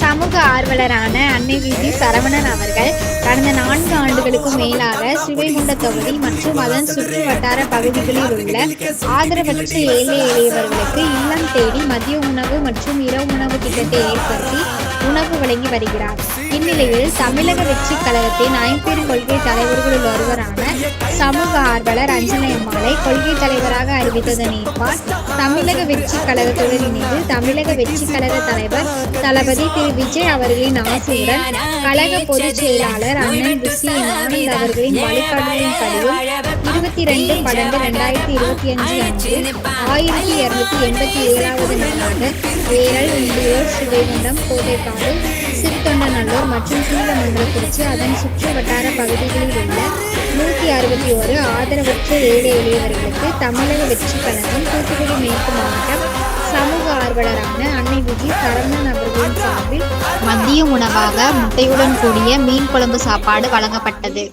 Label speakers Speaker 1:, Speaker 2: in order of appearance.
Speaker 1: சமூக ஆர்வலரான அன்னை விஜி சரவணன் அவர்கள் கடந்த 4 ஆண்டுகளுக்கும் மேலாக ஸ்ரீவைகுண்டம் தொகுதி மற்றும் அதன் சுற்று வட்டார பகுதிகளில் உள்ள ஆதரவற்ற ஏழை எளியவர்களுக்கு இல்லம் தேடி மதிய உணவு மற்றும் இரவு உணவு திட்டத்தை ஏற்படுத்தி உணவு வழங்கி வருகிறார். இந்நிலையில் தமிழக வெற்றி கழகத்தின் 5 கொள்கை தலைவர்களுள் ஒருவரான சமூக ஆர்வலர் அஞ்சனை அம்மாளை கொள்கை தலைவராக அறிவித்ததன் ஏற்பார் தமிழக வெற்றி கழகத்துடன் இணைந்து தமிழக வெற்றி கழக தலைவர் தளபதி திரு விஜய் அவர்களின் ஆசையுடன் கழக பொதுச் செயலாளர் அண்ணன் ருசி ஆனந்த் அவர்களின் வழிகாட்டுதலின்படியும் 22/12/2025 அன்று 1287வது நாளாக ஏரல், உண்டியூர், ஸ்ரீவைகுண்டம், கோட்டைக்காடு, சிறுத்தொண்டநல்லூர் மற்றும் கீழமங்கலக்குறிச்சி அதன் சுற்று வட்டார பகுதிகளில் உள்ள 161 ஆதரவற்ற ஏழை எளியவர்களுக்கு தமிழக வெற்றி கழகம் தூத்துக்குடி மேற்கு மாவட்டம் சமூக ஆர்வலரான அன்னை விஜி சரவணன் அவர்களின் சார்பில் மதிய உணவாக முட்டையுடன் கூடிய மீன் குழம்பு சாப்பாடு வழங்கப்பட்டது.